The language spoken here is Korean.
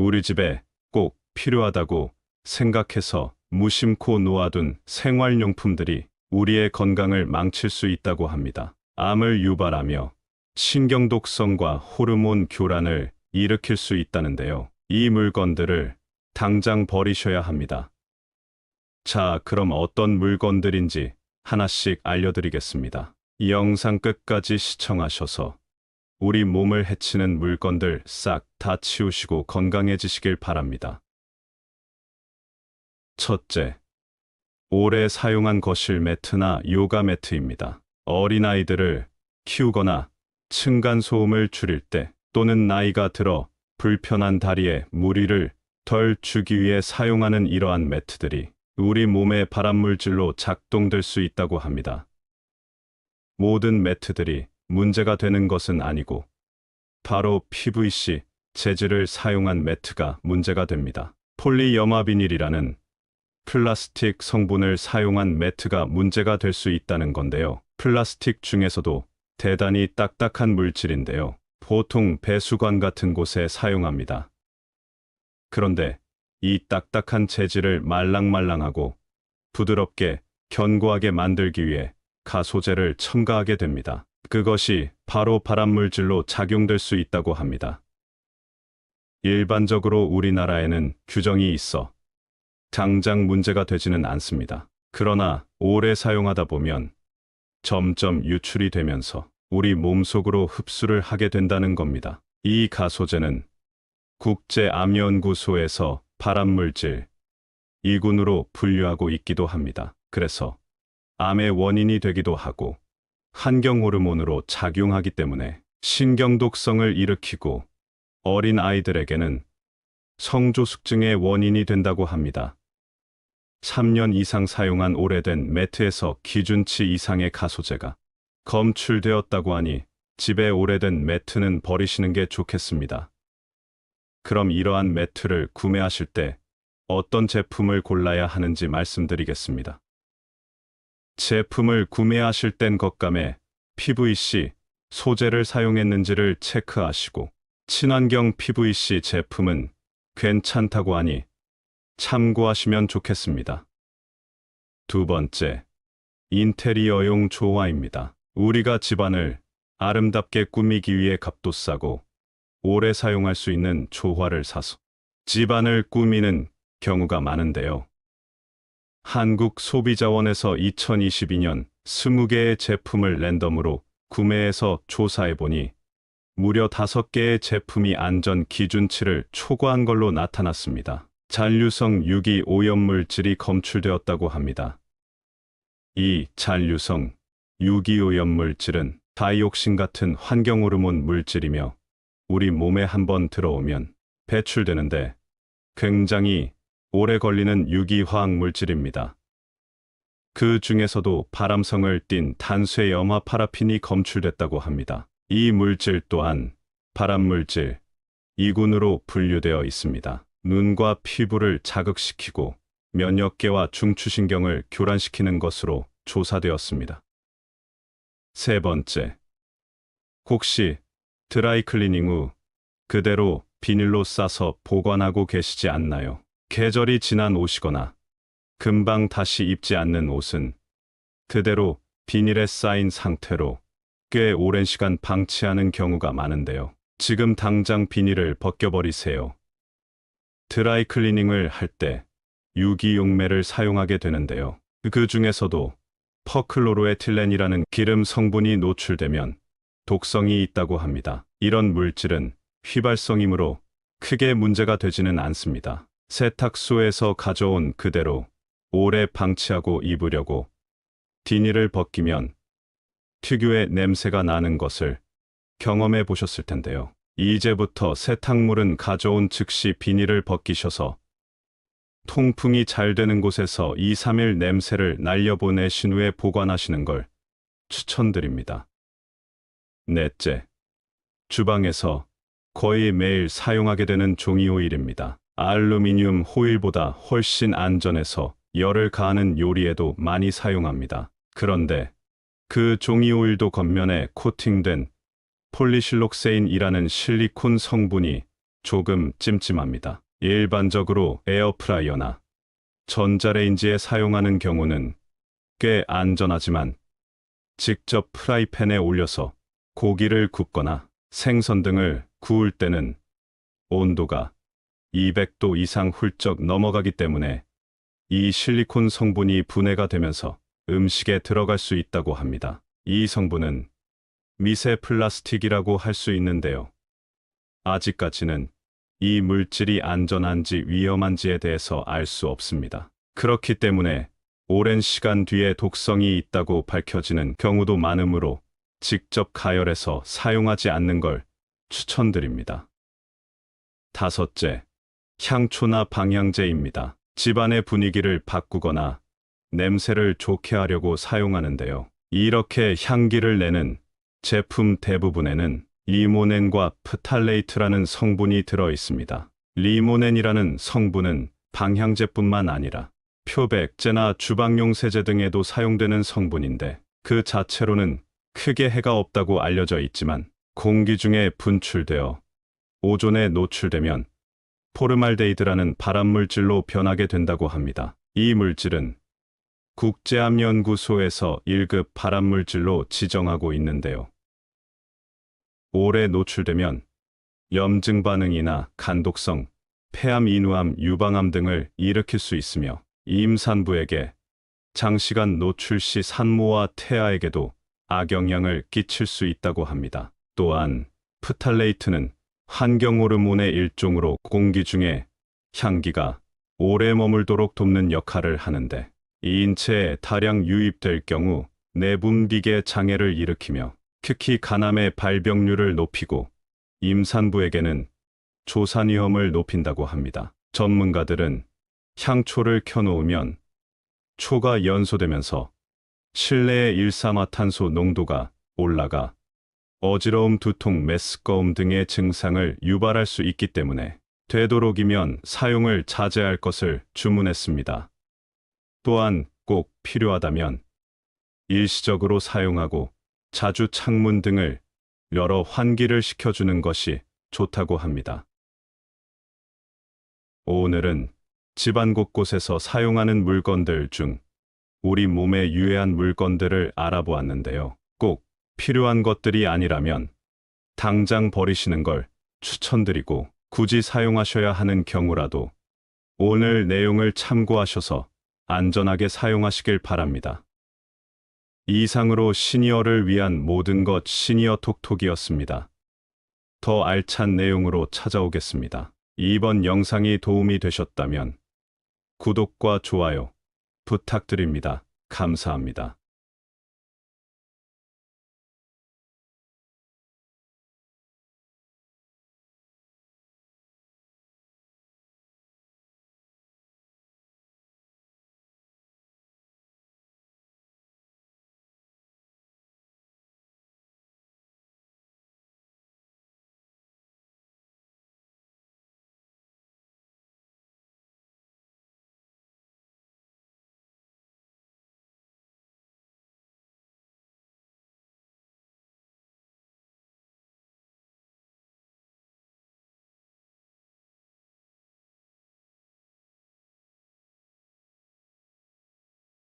우리 집에 꼭 필요하다고 생각해서 무심코 놓아둔 생활용품들이 우리의 건강을 망칠 수 있다고 합니다. 암을 유발하며 신경독성과 호르몬 교란을 일으킬 수 있다는데요. 이 물건들을 당장 버리셔야 합니다. 자, 그럼 어떤 물건들인지 하나씩 알려드리겠습니다. 이 영상 끝까지 시청하셔서 우리 몸을 해치는 물건들 싹 다 치우시고 건강해지시길 바랍니다. 첫째, 오래 사용한 거실 매트나 요가 매트입니다. 어린아이들을 키우거나 층간소음을 줄일 때 또는 나이가 들어 불편한 다리에 무리를 덜 주기 위해 사용하는 이러한 매트들이 우리 몸의 발암물질로 작동될 수 있다고 합니다. 모든 매트들이 문제가 되는 것은 아니고 바로 PVC 재질을 사용한 매트가 문제가 됩니다. 폴리염화비닐이라는 플라스틱 성분을 사용한 매트가 문제가 될 수 있다는 건데요. 플라스틱 중에서도 대단히 딱딱한 물질인데요. 보통 배수관 같은 곳에 사용합니다. 그런데 이 딱딱한 재질을 말랑말랑하고 부드럽게 견고하게 만들기 위해 가소제를 첨가하게 됩니다. 그것이 바로 발암물질로 작용될 수 있다고 합니다. 일반적으로 우리나라에는 규정이 있어 당장 문제가 되지는 않습니다. 그러나 오래 사용하다 보면 점점 유출이 되면서 우리 몸속으로 흡수를 하게 된다는 겁니다. 이 가소제는 국제암연구소에서 발암물질 2군으로 분류하고 있기도 합니다. 그래서 암의 원인이 되기도 하고 환경호르몬으로 작용하기 때문에 신경독성을 일으키고 어린 아이들에게는 성조숙증의 원인이 된다고 합니다. 3년 이상 사용한 오래된 매트에서 기준치 이상의 가소제가 검출되었다고 하니 집에 오래된 매트는 버리시는 게 좋겠습니다. 그럼 이러한 매트를 구매하실 때 어떤 제품을 골라야 하는지 말씀드리겠습니다. 제품을 구매하실 땐 겉감에 PVC 소재를 사용했는지를 체크하시고 친환경 PVC 제품은 괜찮다고 하니 참고하시면 좋겠습니다. 두 번째, 인테리어용 조화입니다. 우리가 집안을 아름답게 꾸미기 위해 값도 싸고 오래 사용할 수 있는 조화를 사서 집안을 꾸미는 경우가 많은데요. 한국소비자원에서 2022년 20개의 제품을 랜덤으로 구매해서 조사해보니 무려 5개의 제품이 안전 기준치를 초과한 걸로 나타났습니다. 잔류성 유기 오염물질이 검출되었다고 합니다. 이 잔류성 유기 오염물질은 다이옥신 같은 환경호르몬 물질이며 우리 몸에 한번 들어오면 배출되는데 굉장히 오래 걸리는 유기화학 물질입니다. 그 중에서도 발암성을 띤 단쇄염화 파라핀이 검출됐다고 합니다. 이 물질 또한 발암물질 2군으로 분류되어 있습니다. 눈과 피부를 자극시키고 면역계와 중추신경을 교란시키는 것으로 조사되었습니다. 세 번째, 혹시 드라이클리닝 후 그대로 비닐로 싸서 보관하고 계시지 않나요? 계절이 지난 옷이거나 금방 다시 입지 않는 옷은 그대로 비닐에 쌓인 상태로 꽤 오랜 시간 방치하는 경우가 많은데요. 지금 당장 비닐을 벗겨버리세요. 드라이클리닝을 할 때 유기용매를 사용하게 되는데요. 그 중에서도 퍼클로로에틸렌이라는 기름 성분이 노출되면 독성이 있다고 합니다. 이런 물질은 휘발성이므로 크게 문제가 되지는 않습니다. 세탁소에서 가져온 그대로 오래 방치하고 입으려고 비닐을 벗기면 특유의 냄새가 나는 것을 경험해 보셨을 텐데요. 이제부터 세탁물은 가져온 즉시 비닐을 벗기셔서 통풍이 잘 되는 곳에서 2, 3일 냄새를 날려보내신 후에 보관하시는 걸 추천드립니다. 넷째, 주방에서 거의 매일 사용하게 되는 종이 호일입니다. 알루미늄 호일보다 훨씬 안전해서 열을 가하는 요리에도 많이 사용합니다. 그런데 그 종이 호일도 겉면에 코팅된 폴리실록세인이라는 실리콘 성분이 조금 찜찜합니다. 일반적으로 에어프라이어나 전자레인지에 사용하는 경우는 꽤 안전하지만 직접 프라이팬에 올려서 고기를 굽거나 생선 등을 구울 때는 온도가 200도 이상 훌쩍 넘어가기 때문에 이 실리콘 성분이 분해가 되면서 음식에 들어갈 수 있다고 합니다. 이 성분은 미세 플라스틱이라고 할 수 있는데요. 아직까지는 이 물질이 안전한지 위험한지에 대해서 알 수 없습니다. 그렇기 때문에 오랜 시간 뒤에 독성이 있다고 밝혀지는 경우도 많으므로 직접 가열해서 사용하지 않는 걸 추천드립니다. 다섯째, 향초나 방향제입니다. 집안의 분위기를 바꾸거나 냄새를 좋게 하려고 사용하는데요. 이렇게 향기를 내는 제품 대부분에는 리모넨과 프탈레이트라는 성분이 들어 있습니다. 리모넨이라는 성분은 방향제뿐만 아니라 표백제나 주방용 세제 등에도 사용되는 성분인데 그 자체로는 크게 해가 없다고 알려져 있지만 공기 중에 분출되어 오존에 노출되면 포르말데히드라는 발암물질로 변하게 된다고 합니다. 이 물질은 국제암연구소에서 1급 발암물질로 지정하고 있는데요. 오래 노출되면 염증 반응이나 간독성, 폐암, 인후암, 유방암 등을 일으킬 수 있으며 임산부에게 장시간 노출 시 산모와 태아에게도 악영향을 끼칠 수 있다고 합니다. 또한 프탈레이트는 환경 호르몬의 일종으로 공기 중에 향기가 오래 머물도록 돕는 역할을 하는데 이 인체에 다량 유입될 경우 내분비계 장애를 일으키며 특히 간암의 발병률을 높이고 임산부에게는 조산 위험을 높인다고 합니다. 전문가들은 향초를 켜놓으면 초가 연소되면서 실내의 일산화탄소 농도가 올라가 어지러움, 두통, 메스꺼움 등의 증상을 유발할 수 있기 때문에 되도록이면 사용을 자제할 것을 주문했습니다. 또한 꼭 필요하다면 일시적으로 사용하고 자주 창문 등을 열어 환기를 시켜주는 것이 좋다고 합니다. 오늘은 집안 곳곳에서 사용하는 물건들 중 우리 몸에 유해한 물건들을 알아보았는데요. 꼭 필요한 것들이 아니라면 당장 버리시는 걸 추천드리고 굳이 사용하셔야 하는 경우라도 오늘 내용을 참고하셔서 안전하게 사용하시길 바랍니다. 이상으로 시니어를 위한 모든 것 시니어 톡톡이었습니다. 더 알찬 내용으로 찾아오겠습니다. 이번 영상이 도움이 되셨다면 구독과 좋아요 부탁드립니다. 감사합니다.